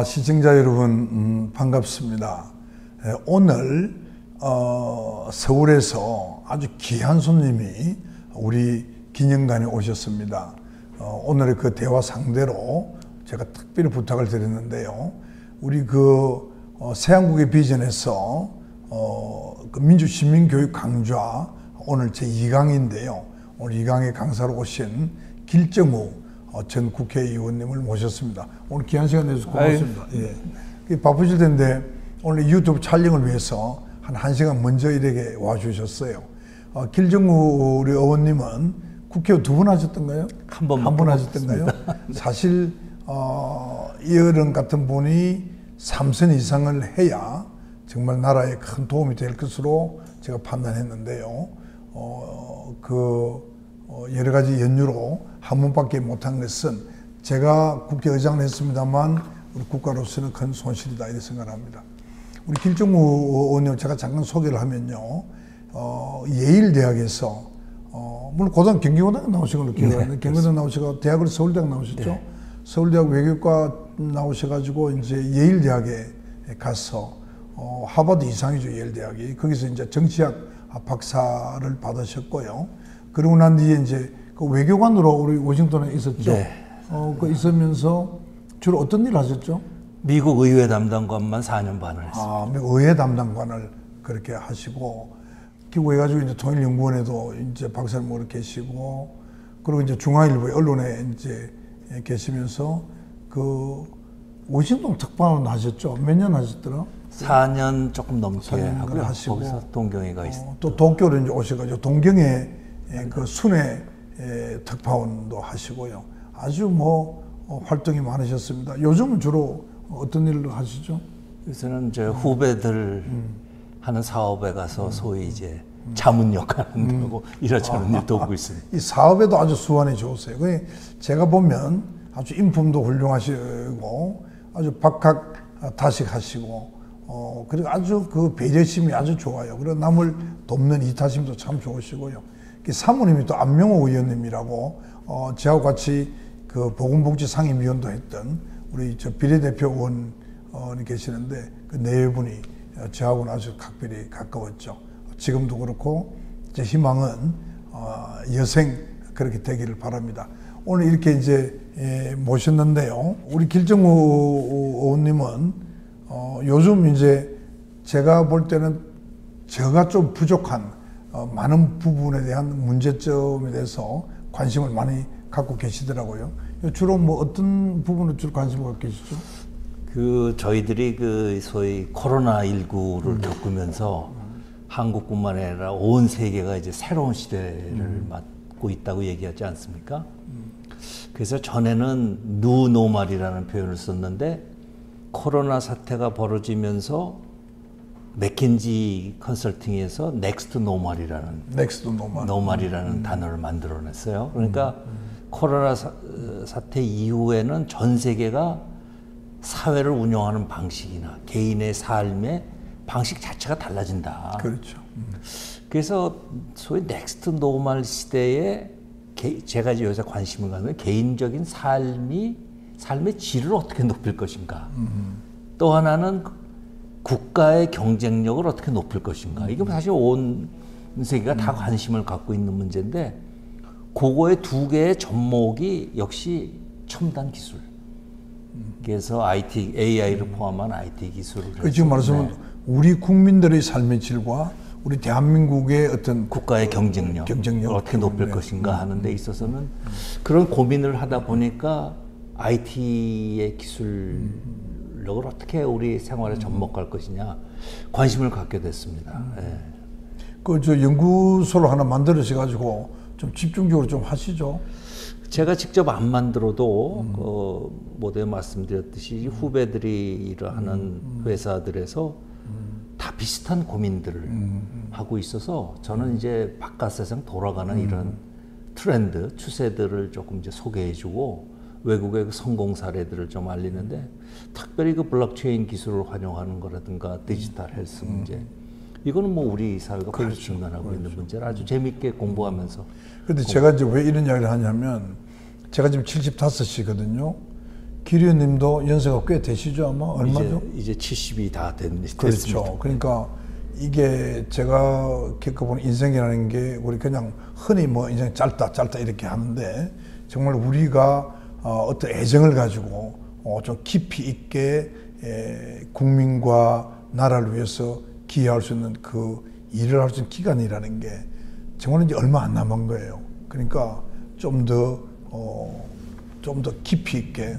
시청자 여러분 반갑습니다. 오늘 서울에서 아주 귀한 손님이 우리 기념관에 오셨습니다. 오늘의 그 대화 상대로 제가 특별히 부탁을 드렸는데요. 우리 새한국의 비전에서 그 민주시민교육 강좌 오늘 제 2강인데요. 오늘 2강의 강사로 오신 길정우 전 국회의원님을 모셨습니다. 오늘 귀한 시간 내주셔서 고맙습니다. 예. 바쁘실 텐데 오늘 유튜브 촬영을 위해서 한 1시간 먼저 이렇게 와주셨어요. 길정우 우리 의원님은 국회의원 2번 하셨던가요? 한 번 하셨던가요? 사실 이 어른 같은 분이 3선 이상을 해야 정말 나라에 큰 도움이 될 것으로 제가 판단했는데요. 여러 가지 연유로 한 번밖에 못한 것은 제가 국회의장을 했습니다만 우리 국가로서는 큰 손실이다 이렇게 생각합니다. 우리 길정우 의원님 제가 잠깐 소개를 하면요. 예일대학에서 물론 고등학교 경기고등학교 나오신 걸로 기억하는데 경기고등학교 나오시고 대학을 서울대학 나오셨죠? 네. 서울대학 외교과 나오셔가지고 이제 예일대학에 가서 하버드 이상이죠 예일대학이. 거기서 이제 정치학 박사를 받으셨고요. 그러고 난 뒤에 이제 그 외교관으로 우리 워싱턴에 있었죠. 네. 그 있으면서 주로 어떤 일을 하셨죠? 미국 의회 담당관만 4년 반을 했습니다. 미국 의회 담당관을 그렇게 하시고, 그리고 해가지고 이제 통일연구원에도 이제 박사님으로 계시고, 그리고 이제 중앙일보의 언론에 이제 계시면서 그 워싱턴 특파원 하셨죠? 몇 년 하셨더라? 4년 조금 넘게 4년 하고요. 하시고, 거기서 동경에 가 있습니다. 또 도쿄로 이제 오셔가지고 동경에 그 순회 특파원도 하시고요. 아주 활동이 많으셨습니다. 요즘은 주로 어떤 일을 하시죠? 요새는 이제 후배들 하는 사업에 가서 소위 이제 자문 역할 한다고 이러저런 일 도우고 있습니다. 이 사업에도 아주 수완이 좋으세요. 제가 보면 아주 인품도 훌륭하시고 아주 박학다식하시고 그리고 아주 그 배려심이 아주 좋아요. 그리고 남을 돕는 이타심도 참 좋으시고요. 사모님이 또 안명호 의원님이라고 저하고 같이 그 보건복지상임위원도 했던 우리 비례대표 의원이 계시는데 그 네 분이 저하고는 아주 각별히 가까웠죠. 지금도 그렇고 제 희망은 여생 그렇게 되기를 바랍니다. 오늘 이렇게 이제 모셨는데요. 우리 길정우 의원님은 요즘 이제 제가 볼 때는 제가 좀 부족한 많은 부분에 대한 문제점에 대해서 관심을 많이 갖고 계시더라고요. 주로 어떤 부분을 주로 관심을 갖고 계시죠? 저희들이 소위 코로나19를 겪으면서 한국뿐만 아니라 온 세계가 이제 새로운 시대를 맞고 있다고 얘기하지 않습니까? 그래서 전에는 뉴노멀이라는 표현을 썼는데 코로나 사태가 벌어지면서 맥킨지 컨설팅에서 넥스트 노멀이라는 단어를 만들어냈어요. 그러니까 코로나 사태 이후에는 전 세계가 사회를 운영하는 방식이나 개인의 삶의 방식 자체가 달라진다. 그렇죠. 그래서 소위 넥스트 노멀 시대에 제가 이제 요새 관심을 갖는 개인적인 삶의 질을 어떻게 높일 것인가. 또 하나는 국가의 경쟁력을 어떻게 높일 것인가. 이게 사실 온 세계가 다 관심을 갖고 있는 문제인데 그거의 두 개의 접목이 역시 첨단 기술. 그래서 AI를 포함한 IT 기술을. 지금 말씀은 우리 국민들의 삶의 질과 우리 대한민국의 어떤 국가의 경쟁력을 어떻게 높일 것인가 하는 데 있어서는 그런 고민을 하다 보니까 IT의 기술력을 어떻게 우리 생활에 접목할 것이냐 관심을 갖게 됐습니다. 연구소를 하나 만들어셔가지고 좀 집중적으로 좀 하시죠. 제가 직접 안 만들어도 모두에 말씀드렸듯이 후배들이 일을 하는 회사들에서 다 비슷한 고민들을 하고 있어서 저는 이제 바깥 세상 돌아가는 이런 트렌드, 추세들을 조금 이제 소개해주고 외국의 그 성공 사례들을 좀 알리는데 특별히 그 블록체인 기술을 활용하는 거라든가 디지털 헬스 문제 이거는 우리 사회가 바로 직면하고 있는 문제를 아주 재밌게 공부하면서. 그런데 제가 이제 왜 이런 이야기를 하냐면 제가 지금 75이거든요. 기 의원님도 연세가 꽤 되시죠 아마 얼마죠? 이제 70이 다 됐습니다. 그렇죠. 그러니까 이게 제가 겪어본 인생이라는 게 우리 그냥 흔히 뭐 인생 짧다 이렇게 하는데 정말 우리가 어떤 애정을 가지고 좀 깊이 있게 국민과 나라를 위해서 기여할 수 있는 그 일을 할 수 있는 기간이라는 게 정말 이제 얼마 안 남은 거예요. 그러니까 좀 더 깊이 있게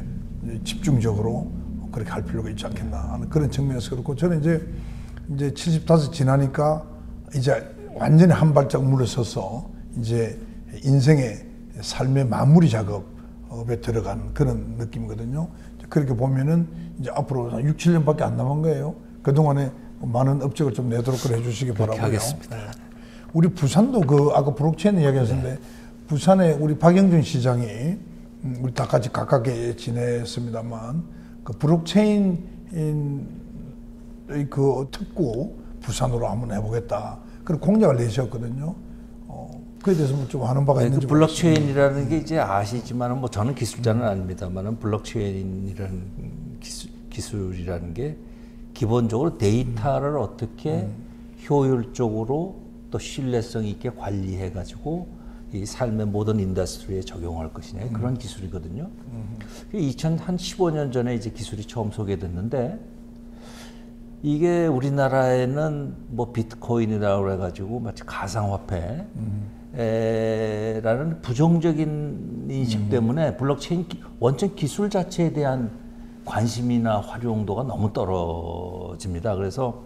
집중적으로 그렇게 할 필요가 있지 않겠나 하는 그런 측면에서 그렇고 저는 이제 75 지나니까 이제 완전히 한 발짝 물러서서 이제 인생의 삶의 마무리 작업에 들어간 그런 느낌이거든요. 그렇게 보면은 이제 앞으로 한 6, 7년밖에 안 남은 거예요. 그동안에 많은 업적을 좀 내도록 그래 주시기 바라고요. 하겠습니다. 우리 부산도 그 아까 블록체인 이야기하셨는데 부산에 우리 박영준 시장이 우리 다 같이 가깝게 지냈습니다만 그 블록체인 그 특구 부산으로 한번 해보겠다. 그런 공약을 내셨거든요. 그에 대해서 좀 하는 바가 있는지 그 블록체인이라는 게 이제 아시지만은 뭐 저는 기술자는 아닙니다만은 블록체인이라는 기술이라는 게 기본적으로 데이터를 어떻게 효율적으로 또 신뢰성 있게 관리해 가지고 이 삶의 모든 인더스트리에 적용할 것이냐 그런 기술이거든요. 2015년 전에 이제 기술이 처음 소개됐는데 이게 우리나라에는 뭐 비트코인이라고 해가지고 마치 가상화폐라는 부정적인 인식 때문에 블록체인 원천 기술 자체에 대한 관심이나 활용도가 너무 떨어집니다. 그래서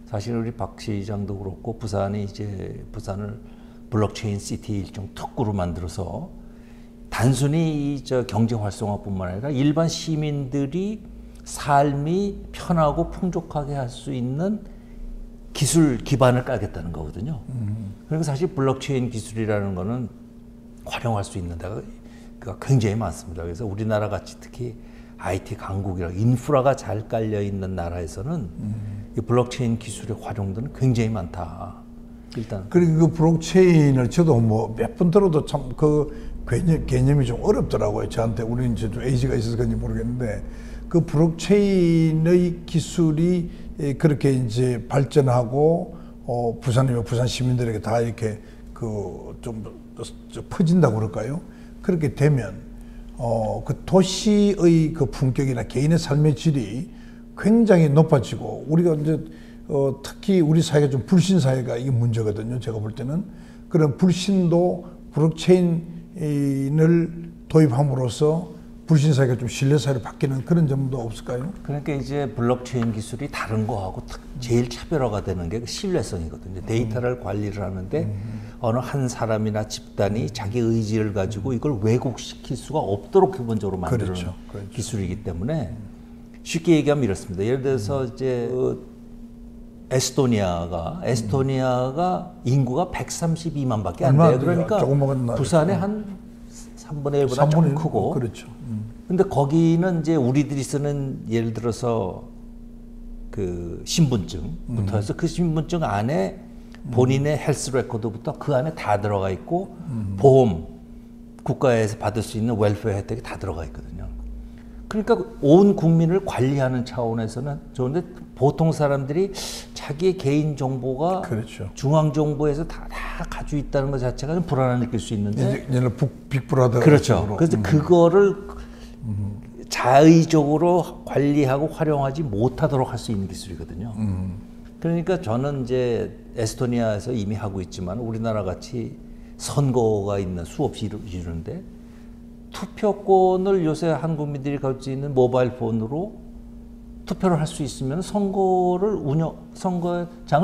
사실 우리 박 시장도 그렇고 부산이 이제 부산을 블록체인 시티 일종 특구로 만들어서 단순히 저 경제 활성화뿐만 아니라 일반 시민들이 삶이 편하고 풍족하게 할 수 있는 기술 기반을 깔겠다는 거거든요. 그리고 사실 블록체인 기술이라는 거는 활용할 수 있는 데가 굉장히 많습니다. 그래서 우리나라 같이 특히 IT 강국이라 인프라가 잘 깔려 있는 나라에서는 이 블록체인 기술의 활용도는 굉장히 많다. 일단 그리고 그 블록체인을 저도 뭐 몇 번 들어도 참 그 개념이 좀 어렵더라고요. 저한테 우리는 이제 좀 에이지가 있어서 그런지 모르겠는데 그 블록체인의 기술이 그렇게 이제 발전하고 부산이면 부산 시민들에게 다 이렇게 그 좀 퍼진다고 그럴까요? 그렇게 되면 그 도시의 그 품격이나 개인의 삶의 질이 굉장히 높아지고 우리가 이제 특히 우리 사회가 좀 불신 사회가 이게 문제거든요. 제가 볼 때는 그런 불신도 블록체인을 도입함으로써 불신 사회가 좀 신뢰 사회로 바뀌는 그런 점도 없을까요? 그러니까 이제 블록체인 기술이 다른 거하고 제일 차별화가 되는 게 그 신뢰성이거든요. 데이터를 관리를 하는데 어느 한 사람이나 집단이 자기 의지를 가지고 이걸 왜곡시킬 수가 없도록 기본적으로 만드는 그렇죠. 기술이기 때문에 쉽게 얘기하면 이렇습니다. 예를 들어서 이제 에스토니아가 인구가 132만밖에 안 돼요. 그러니까 부산의 한 3분의 1보다 좀 크고. 그렇죠. 근데 거기는 이제 우리들이 쓰는 예를 들어서 그 신분증부터 해서 그 신분증 안에 본인의 헬스 레코드부터 그 안에 다 들어가 있고 보험, 국가에서 받을 수 있는 웰페어 혜택이 다 들어가 있거든요. 그러니까 온 국민을 관리하는 차원에서는 좋은데 보통 사람들이 자기의 개인 정보가 그렇죠. 중앙 정부에서 다 가지고 있다는 것 자체가 좀 불안을 느낄 수 있는데 옛날 빅브라더 그렇죠. 그래서 그거를 자의적으로 관리하고 활용하지 못하도록 할 수 있는 기술이거든요. 그러니까 저는 이제 에스토니아에서 이미 하고 있지만 우리나라 같이 선거가 있는 수없이 이루는데 투표권을 요새 한국민들이 가지고 있는 모바일 폰으로 투표를 할 수 있으면 선거장을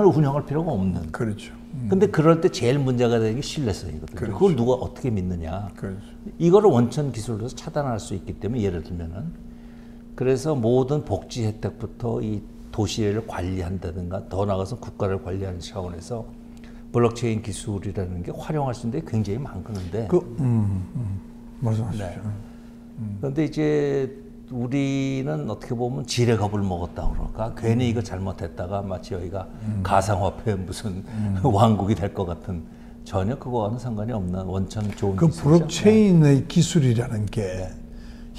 운영할 필요가 없는. 그렇죠. 근데 그럴 때 제일 문제가 되는 게 신뢰성이거든요. 그렇죠. 그걸 누가 어떻게 믿느냐. 그렇죠. 이거를 원천 기술로서 차단할 수 있기 때문에 예를 들면은 그래서 모든 복지 혜택부터 이 도시를 관리한다든가 더 나아가서 국가를 관리하는 차원에서 블록체인 기술이라는 게 활용할 수 있는 데 굉장히 많거든데. 말씀하십시오. 네. 그런데 이제 우리는 어떻게 보면 지레 겁을 먹었다고 그럴까? 괜히 이거 잘못했다가 마치 여기가 가상화폐 무슨 왕국이 될 것 같은 전혀 그거와는 상관이 없는 원천 좋은 그 기술이죠. 블록체인의 기술이라는 게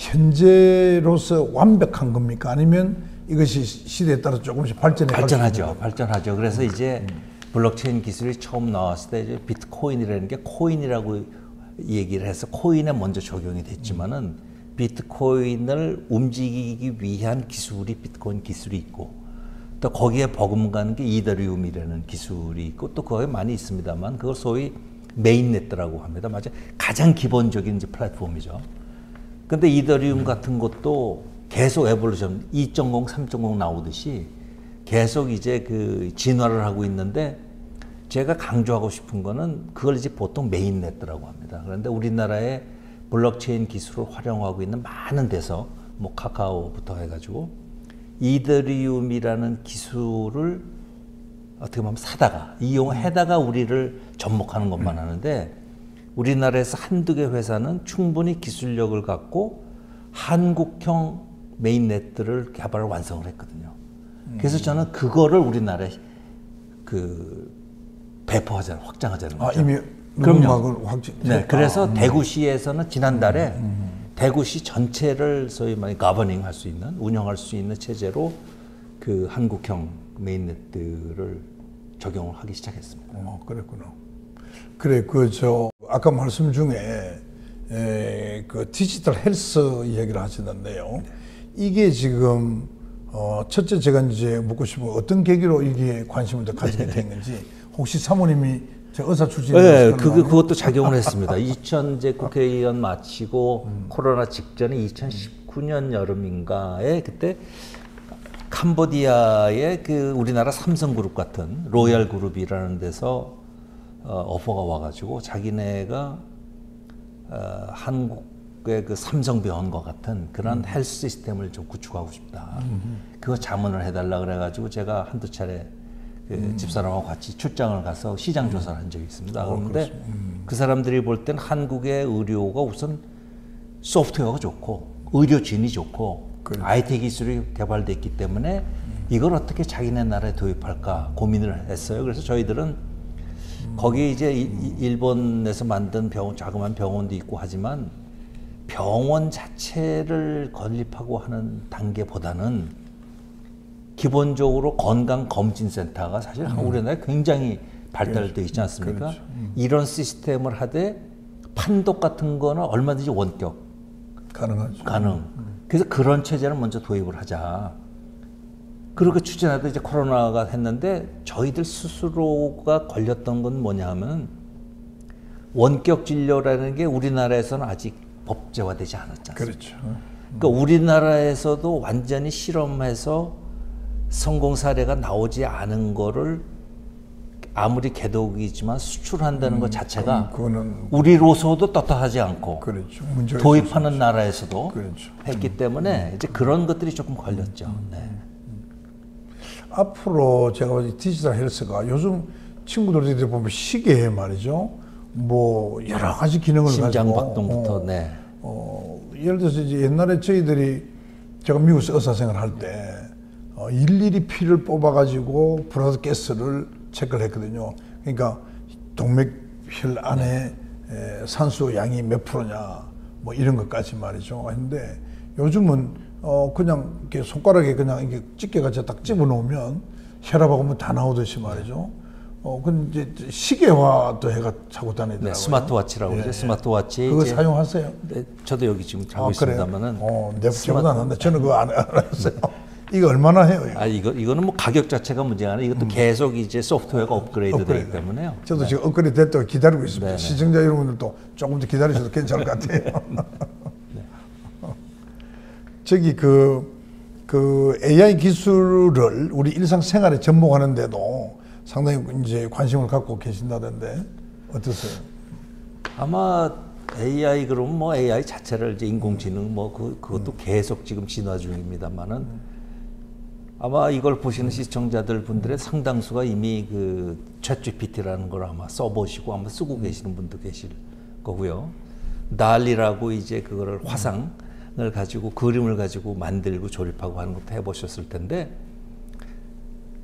현재로서 완벽한 겁니까? 아니면 이것이 시대에 따라 조금씩 발전하죠. 그래서 이제 블록체인 기술이 처음 나왔을 때 이제 비트코인이라는 게 코인이라고 얘기를 해서 코인에 먼저 적용이 됐지만은 비트코인을 움직이기 위한 기술이 비트코인 기술이 있고 또 거기에 버금가는 게 이더리움이라는 기술이 있고 또 거기에 많이 있습니다만 그걸 소위 메인네트라고 합니다. 맞아요. 가장 기본적인 이제 플랫폼이죠. 근데 이더리움 같은 것도 계속 에볼루션 2.0, 3.0 나오듯이 계속 이제 그 진화를 하고 있는데 제가 강조하고 싶은 거는 그걸 이제 보통 메인네트라고 합니다. 그런데 우리나라의 블록체인 기술을 활용하고 있는 많은 데서 뭐 카카오부터 해가지고 이더리움이라는 기술을 어떻게 보면 사다가 이용해다가 우리를 접목하는 것만 하는데 우리나라에서 한두 개 회사는 충분히 기술력을 갖고 한국형 메인네트를 개발을 완성을 했거든요. 그래서 저는 그거를 우리나라에 그 배포하자는 확장하자는 거죠. 이미 그럼요. 확장. 네, 그래서 대구시에서는 지난달에 대구시 전체를 소위 말해 가버닝 할 수 있는 운영할 수 있는 체제로 그 한국형 메인네트를 적용을 하기 시작했습니다. 그랬구나. 그래 아까 말씀 중에 그 디지털 헬스 얘기를 하시는데요. 이게 지금 첫째 제가 이제 묻고 싶은 어떤 계기로 이게 관심을 더 가지게 된 건지 혹시 사모님이 의사 출신이라서 그것도 작용을 했습니다. 2000 이제 국회의원 마치고 코로나 직전에 2019년 여름인가에 그때 캄보디아의 그 우리나라 삼성그룹 같은 로얄그룹이라는 데서 오퍼가 와가지고 자기네가 한국의 그 삼성병원과 같은 그런 헬스 시스템을 좀 구축하고 싶다. 그거 자문을 해달라 그래가지고 제가 한두 차례 그 집사람하고 같이 출장을 가서 시장 조사를 한 적이 있습니다. 그런데 그 사람들이 볼 땐 한국의 의료가 우선 소프트웨어가 좋고 의료진이 좋고 IT 기술이 개발됐기 때문에 이걸 어떻게 자기네 나라에 도입할까 고민을 했어요. 그래서 저희들은 거기 이제 일본에서 만든 병원, 자그마한 병원도 있고 하지만 병원 자체를 건립하고 하는 단계보다는 기본적으로 건강검진센터가 사실 우리나라에 굉장히 발달되어 있지 않습니까? 그렇죠. 이런 시스템을 하되 판독 같은 거는 얼마든지 원격 가능하죠. 그래서 그런 체제를 먼저 도입을 하자. 그렇게 추진하다 이제 코로나가 했는데 저희들 스스로가 걸렸던 건 뭐냐 하면 원격 진료라는 게 우리나라에서는 아직 법제화되지 않았지 않습니까? 그렇죠. 그러니까 우리나라에서도 완전히 실험해서 성공 사례가 나오지 않은 거를 아무리 개독이지만 수출한다는 것 자체가 그거는 우리로서도 떳떳하지 않고 그렇죠. 도입하는 나라에서도 그렇죠. 했기 때문에 이제 그런 것들이 조금 걸렸죠. 네. 앞으로 제가 보기엔 디지털 헬스가 요즘 친구들이 보면 시계에 말이죠. 뭐 여러 가지 기능을 심장 가지고 박동부터 네. 예를 들어서 이제 옛날에 저희들이 제가 미국에서 의사생활 할 때 일일이 피를 뽑아가지고 브라드 가스를 체크를 했거든요. 그러니까 동맥혈 안에 산소 양이 몇 프로냐 뭐 이런 것까지 말이죠. 했는데 요즘은 그냥 이렇게 손가락에 그냥 이렇게 집게같이 딱 집어놓으면 혈압하고 뭐 다 나오듯이 말이죠. 근데 이제 시계화도 해가 차고 다니더라고요. 네, 스마트워치라고 그러죠. 스마트워치. 그거 사용하세요? 네, 저도 여기 지금 하고 있습니다만은. 내 저보다 안 한다. 저는 그거 안 했어요. 이거 얼마나 해요? 이거? 이거는 뭐 가격 자체가 문제가 아니라 이것도 계속 이제 소프트웨어가 업그레이드 되기 때문에요. 저도 지금 업그레이드 됐다고 기다리고 있습니다. 네네. 시청자 여러분들도 조금 더 기다리셔도 괜찮을 것 같아요. 저기 그 AI 기술을 우리 일상생활에 접목하는데도 상당히 이제 관심을 갖고 계신다던데 어떠세요? 아마 AI 그러면 뭐 AI 자체를 이제 인공지능 뭐 그것도 계속 지금 진화 중입니다만은 아마 이걸 보시는 시청자들 분들의 상당수가 이미 그 챗GPT라는 걸 아마 써보시고 아마 쓰고 계시는 분도 계실 거고요. 달리라고 이제 그거를 화상을 가지고 그림을 가지고 만들고 조립하고 하는 것도 해보셨을 텐데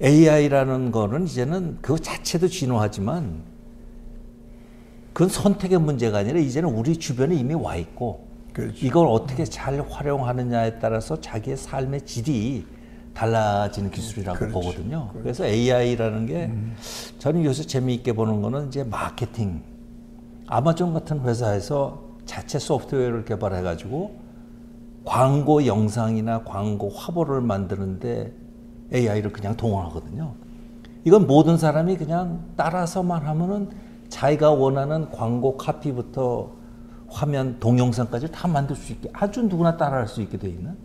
AI라는 거는 이제는 그 자체도 진화하지만 그건 선택의 문제가 아니라 이제는 우리 주변에 이미 와 있고 그렇죠. 이걸 어떻게 잘 활용하느냐에 따라서 자기의 삶의 질이 달라지는 기술이라고 그렇죠. 보거든요. 그래서 AI라는 게 저는 요새 재미있게 보는 거는 이제 마케팅. 아마존 같은 회사에서 자체 소프트웨어를 개발해가지고 광고 영상이나 광고 화보를 만드는데 AI를 그냥 동원하거든요. 이건 모든 사람이 그냥 따라서만 하면은 자기가 원하는 광고 카피부터 화면, 동영상까지 다 만들 수 있게 아주 누구나 따라할 수 있게 돼 있는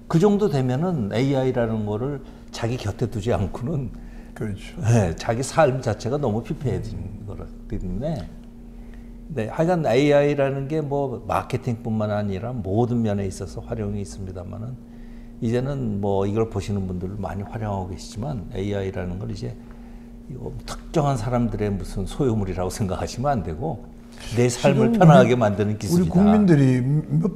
그 정도 되면은 AI라는 거를 자기 곁에 두지 않고는 그렇죠. 네, 자기 삶 자체가 너무 피폐해지는 거기 때문에 네, 하여간 AI라는 게 뭐 마케팅뿐만 아니라 모든 면에 있어서 활용이 있습니다만은 이제는 뭐 이걸 보시는 분들 많이 활용하고 계시지만 AI라는 걸 이제 이거 특정한 사람들의 무슨 소유물이라고 생각하시면 안 되고 내 삶을 편하게 만드는 기술이다. 우리 국민들이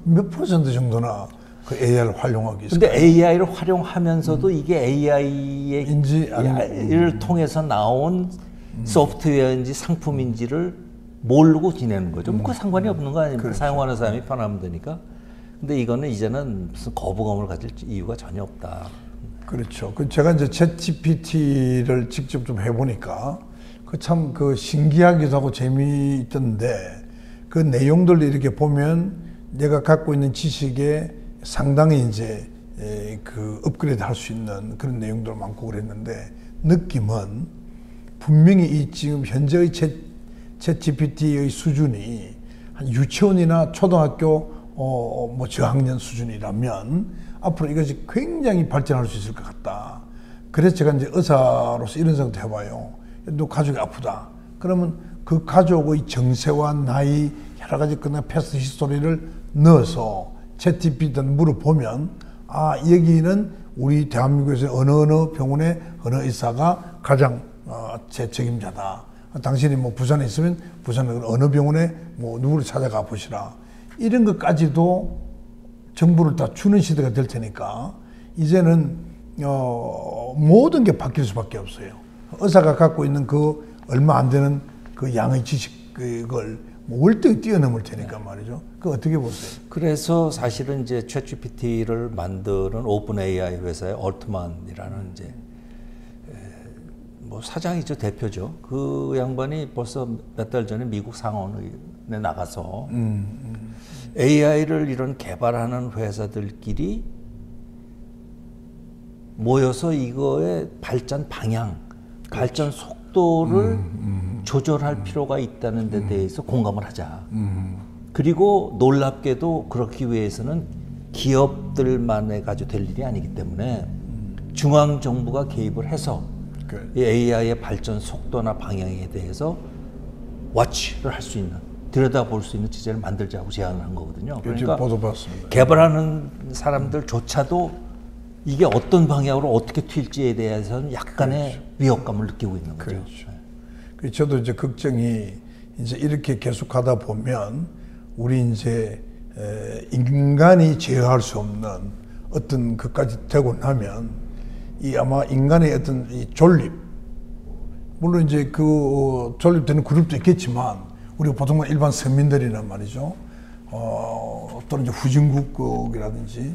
몇 퍼센트 정도나 그 AI를 활용하고 있어요. 근데 AI를 활용하면서도 이게 AI의 인지 를 통해서 나온 소프트웨어인지 상품인지를 모르고 지내는 거죠. 뭐 그 상관이 없는 거 아닙니까? 그렇죠. 사용하는 사람이 편하면 되니까. 근데 이거는 이제는 무슨 거부감을 가질 이유가 전혀 없다. 그렇죠. 그 제가 이제 챗GPT를 직접 좀 해보니까 그 참 그 신기하기도 하고 재미있던데 그 내용들을 이렇게 보면 내가 갖고 있는 지식에 상당히 이제 그 업그레이드 할 수 있는 그런 내용들 많고 그랬는데 느낌은 분명히 이 지금 현재의 챗GPT의 수준이 한 유치원이나 초등학교 뭐 저학년 수준이라면 앞으로 이것이 굉장히 발전할 수 있을 것 같다. 그래서 제가 이제 의사로서 이런 생각도 해봐요. 너 가족이 아프다. 그러면 그 가족의 정세와 나이 여러 가지 그냥 패스트 히스토리를 넣어서 챗GPT한테 물어보면 아 여기는 우리 대한민국에서 어느 병원의 어느 의사가 가장 제 책임자다. 당신이 뭐 부산에 있으면 부산에 어느 병원에 뭐 누구를 찾아가 보시라. 이런 것까지도 정보를 다 주는 시대가 될 테니까 이제는 모든 게 바뀔 수밖에 없어요. 의사가 갖고 있는 그 얼마 안 되는 그 양의 지식 그걸 뭐 월등히 뛰어넘을 테니까 말이죠. 그 어떻게 보세요? 그래서 사실은 이제 챗GPT를 만드는 오픈 AI 회사의 얼트만이라는 이제 뭐 사장이죠, 대표죠. 그 양반이 벌써 몇 달 전에 미국 상원에 나가서 AI를 이런 개발하는 회사들끼리 모여서 이거의 발전 방향, 발전 속도를 조절할 필요가 있다는 데 대해서 공감을 하자. 그리고 놀랍게도 그렇기 위해서는 기업들만에 가지고 될 일이 아니기 때문에 중앙정부가 개입을 해서 이 AI의 발전 속도나 방향에 대해서 워치를 할 수 있는, 들여다볼 수 있는 체제를 만들자고 제안을 한 거거든요. 그러니까 보도봤습니다. 개발하는 사람들조차도 이게 어떤 방향으로 어떻게 튈지에 대해서는 약간의 위협감을 느끼고 있는 거죠. 그렇죠. 저도 이제 걱정이 이제 이렇게 계속하다 보면 우리 이제 인간이 제어할 수 없는 어떤 것까지 되고 나면 이 아마 인간의 어떤 이 존립, 물론 이제 그 존립되는 그룹도 있겠지만 우리가 보통 일반 서민들이란 말이죠. 또는 이제 후진국이라든지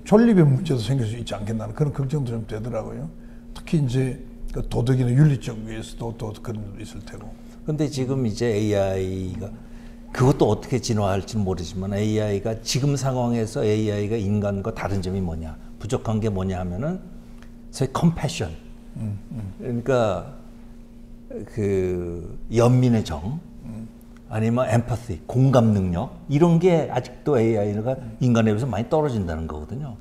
존립의 문제도 생길 수 있지 않겠나 그런 걱정도 좀 되더라고요. 특히 이제 그 도덕이나 윤리적 위에서도 또 그런 것도 있을 테고. 근데 지금 이제 AI가 그것도 어떻게 진화할지는 모르지만 AI가 지금 상황에서 AI가 인간과 다른 점이 뭐냐, 부족한 게 뭐냐 하면은 소위 컴패션. 그러니까 그 연민의 정, 아니면 엠파시, 공감 능력 이런 게 아직도 AI가 인간에 비해서 많이 떨어진다는 거거든요.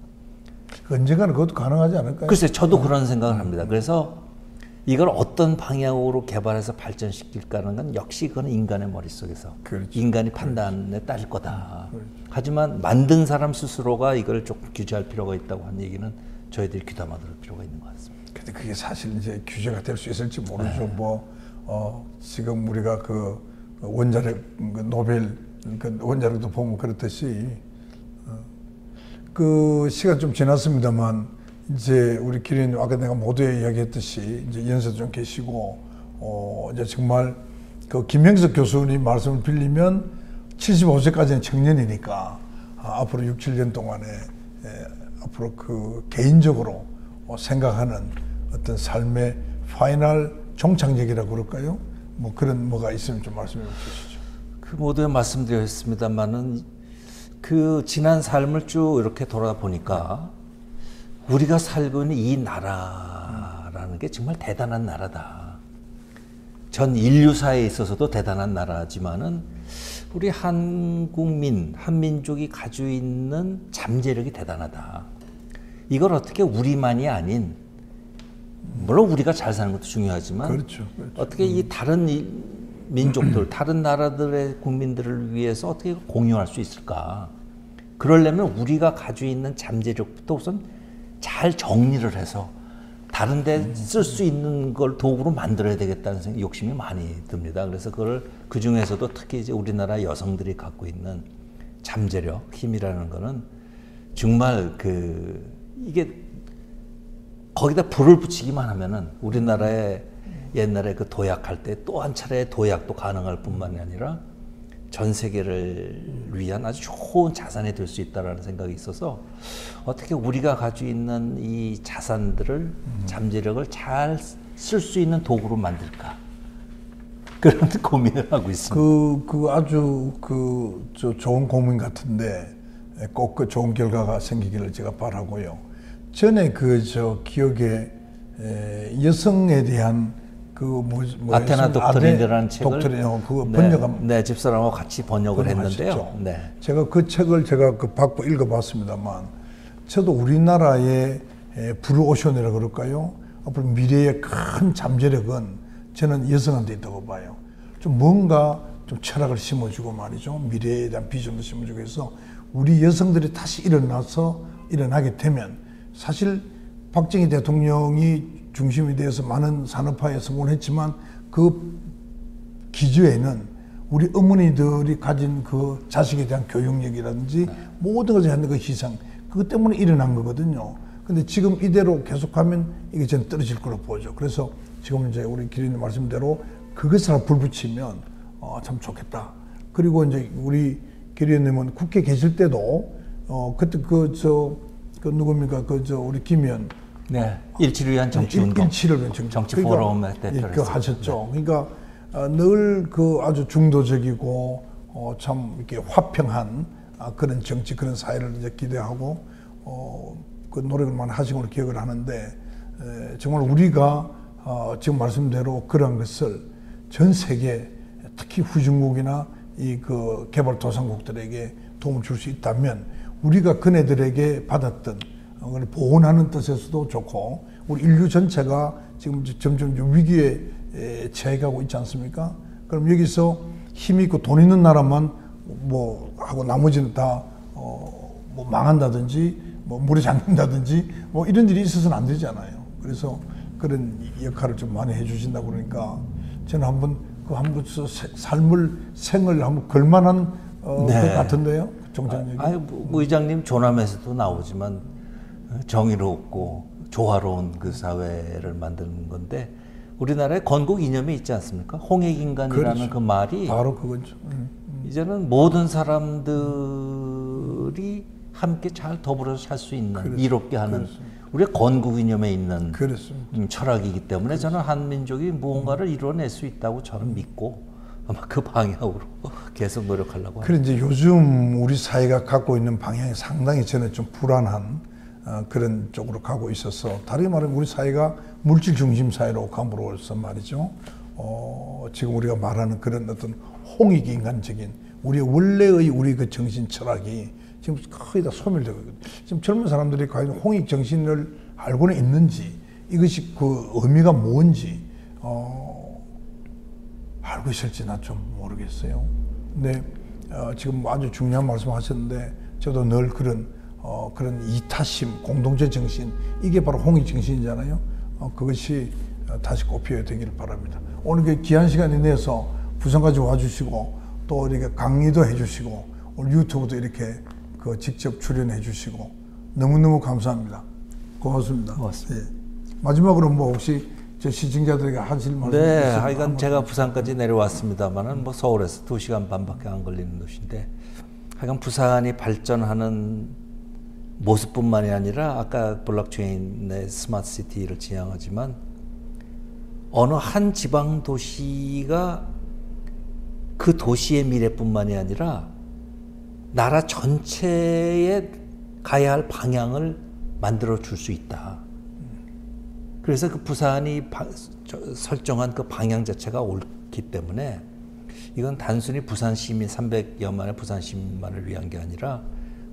언젠가는 그것도 가능하지 않을까요? 글쎄, 저도 그런 생각을 합니다. 그래서 이걸 어떤 방향으로 개발해서 발전시킬까는 건 역시 그건 인간의 머릿속에서 그렇죠. 인간이 판단에 따를 거다. 하지만 만든 사람 스스로가 이걸 조금 규제할 필요가 있다고 한 얘기는 저희들이 귀담아 들을 필요가 있는 것 같습니다. 근데 그게 사실 이제 규제가 될 수 있을지 모르죠. 지금 우리가 그 원자력 그 노벨 그 원자력도 보면 그렇듯이 그 시간 좀 지났습니다만 이제 우리 기린 아까 내가 모두에 이야기했듯이 이제 연세도 좀 계시고 이제 정말 그 김형석 교수님 말씀을 빌리면 75세까지는 청년이니까 앞으로 6, 7년 동안에 앞으로 그 개인적으로 생각하는 어떤 삶의 파이널 종착역이라고 그럴까요? 뭐 그런 뭐가 있으면 좀 말씀해 주시죠. 그 모두에 말씀드렸습니다만은 그 지난 삶을 쭉 이렇게 돌아보니까 우리가 살고 있는 이 나라라는 게 정말 대단한 나라다. 전 인류사에 있어서도 대단한 나라지만은 우리 한국민, 한민족이 가지고 있는 잠재력이 대단하다. 이걸 어떻게 우리만이 아닌, 물론 우리가 잘 사는 것도 중요하지만 그렇죠. 어떻게 이 다른 민족들, 다른 나라들의 국민들을 위해서 어떻게 공유할 수 있을까? 그러려면 우리가 가지고 있는 잠재력부터 우선 잘 정리를 해서 다른 데 쓸 수 있는 걸 도구로 만들어야 되겠다는 욕심이 많이 듭니다. 그래서 그 중에서도 특히 이제 우리나라 여성들이 갖고 있는 잠재력, 힘이라는 거는 정말 이게 거기다 불을 붙이기만 하면은 우리나라의 옛날에 그 도약할 때 또 한 차례의 도약도 가능할 뿐만이 아니라 전 세계를 위한 아주 좋은 자산이 될 수 있다라는 생각이 있어서 어떻게 우리가 가지고 있는 이 자산들을 잠재력을 잘 쓸 수 있는 도구로 만들까 그런 고민을 하고 있습니다. 아주 좋은 고민 같은데 꼭 그 좋은 결과가 생기기를 제가 바라고요. 전에 기억에 여성에 대한 아테나 독트린이라는 책을 번역한 집사람하고 같이 번역을 했는데요. 네. 제가 그 책을 받고 읽어봤습니다만, 저도 우리나라의 블루오션이라고 그럴까요? 앞으로 미래의 큰 잠재력은 저는 여성한테 있다고 봐요. 좀 뭔가 좀 철학을 심어주고 말이죠. 미래에 대한 비전도 심어주고 해서 우리 여성들이 다시 일어나게 되면, 사실 박정희 대통령이 중심이 되어서 많은 산업화에 성공을 했지만 그 기저에는 우리 어머니들이 가진 그 자식에 대한 교육력이라든지 모든 것을 하는 그 희생, 그것 때문에 일어난 거거든요. 근데 지금 이대로 계속하면 이게 저는 떨어질 거로 보죠. 그래서 지금 이제 우리 기린님 말씀대로 그것을 불 붙이면 참 좋겠다. 그리고 이제 우리 기린님은 국회 계실 때도 그때 누굽니까? 우리 김현. 네. 일치를 위한 정치운동. 일치를 위한 정치 포럼의 대표를 하셨죠. 그러니까 늘 아주 중도적이고 참 이렇게 화평한 그런 정치, 그런 사회를 이제 기대하고 그 노력을 많이 하신 걸로 기억을 하는데, 정말 우리가 지금 말씀대로 그런 것을 전 세계, 특히 후진국이나 그 개발도상국들에게 도움을 줄 수 있다면 우리가 그네들에게 받았던 보온하는 뜻에서도 좋고, 우리 인류 전체가 지금 점점 위기에 처해가고 있지 않습니까? 그럼 여기서 힘 있고 돈 있는 나라만 하고 나머지는 다 망한다든지 물에 잠긴다든지 이런 일이 있어서는 안 되잖아요. 그래서 그런 역할을 좀 많이 해주신다고 그러니까 저는 한번 생을 한번 걸만한 것 같은데요. 정장님이. 의장님 조남에서도 나오지만 정의롭고 조화로운 그 사회를 만드는 건데, 우리나라에 건국 이념이 있지 않습니까? 홍익인간이라는 그렇죠. 그 말이 바로 그거죠. 이제는 모든 사람들이 함께 잘 더불어서 살 수 있는, 이롭게 하는 우리의 건국 이념에 있는 철학이기 때문에 저는 한민족이 무언가를 이뤄낼 수 있다고 저는 믿고 아마 그 방향으로 계속 노력하려고 합니다. 그래 이제 요즘 우리 사회가 갖고 있는 방향이 상당히 저는 좀 불안한 그런 쪽으로 가고 있어서, 다르게 말하면 우리 사회가 물질 중심 사회로 감으로써 말이죠. 지금 우리가 말하는 그런 어떤 홍익인간적인 우리의 원래의 우리 그 정신 철학이 지금 거의 다 소멸되고 있거든요. 지금 젊은 사람들이 과연 홍익 정신을 알고는 있는지, 이것이 그 의미가 뭔지 알고 있을지 나 좀 모르겠어요. 근데 지금 아주 중요한 말씀하셨는데, 저도 늘 그런 이타심, 공동체 정신, 이게 바로 홍익 정신이잖아요. 그것이 다시 꽃피어야 되기를 바랍니다. 오늘 그 귀한 시간이 내서 부산까지 와주시고 또 이렇게 강의도 해주시고 오늘 유튜브도 이렇게 직접 출연해 주시고 너무너무 감사합니다. 고맙습니다. 고맙습니다. 예. 마지막으로 혹시 저 시청자들에게 하실 말씀 네, 있으면 하여간 한번. 제가 부산까지 내려왔습니다만은 뭐 서울에서 2시간 반밖에 안 걸리는 도시인데, 하여간 부산이 발전하는 모습뿐만이 아니라 아까 블록체인의 스마트 시티를 지향하지만 어느 한 지방 도시가 그 도시의 미래뿐만이 아니라 나라 전체에 가야 할 방향을 만들어 줄 수 있다. 그래서 그 부산이 설정한 그 방향 자체가 옳기 때문에 이건 단순히 부산 시민 300여만의 부산 시민만을 위한 게 아니라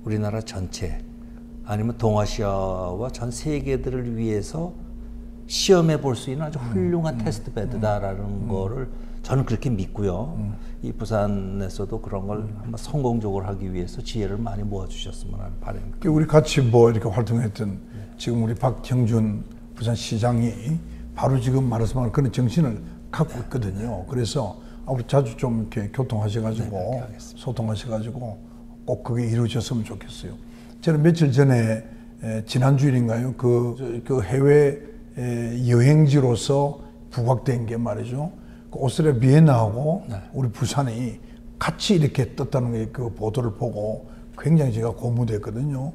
우리나라 전체 아니면 동아시아와 전 세계들을 위해서 시험해 볼 수 있는 아주 훌륭한 테스트 베드다라는 거를 저는 그렇게 믿고요. 이 부산에서도 그런 걸 한번 성공적으로 하기 위해서 지혜를 많이 모아주셨으면 하는 바람입니다. 우리 같이 뭐 이렇게 활동했던 지금 우리 박형준 부산시장이 바로 지금 말씀하는 그런 정신을 갖고 있거든요. 그래서 앞으로 자주 좀 이렇게 교통하셔가지고 소통하셔가지고 꼭 그게 이루어졌으면 좋겠어요. 저는 며칠 전에 지난주일인가요? 그 해외 여행지로서 부각된 게 말이죠. 그 오스트리아 비엔나하고 우리 부산이 같이 이렇게 떴다는 그 보도를 보고 굉장히 제가 고무됐거든요.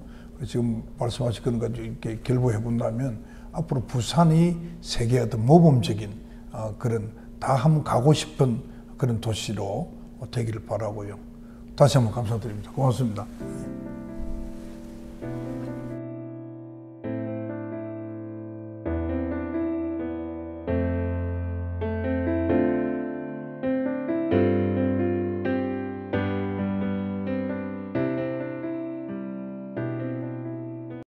지금 말씀하신 그런 거 이렇게 결부해 본다면 앞으로 부산이 세계의 어떤 모범적인 그런 다 한번 가고 싶은 그런 도시로 되기를 바라고요. 다시 한번 감사드립니다. 고맙습니다.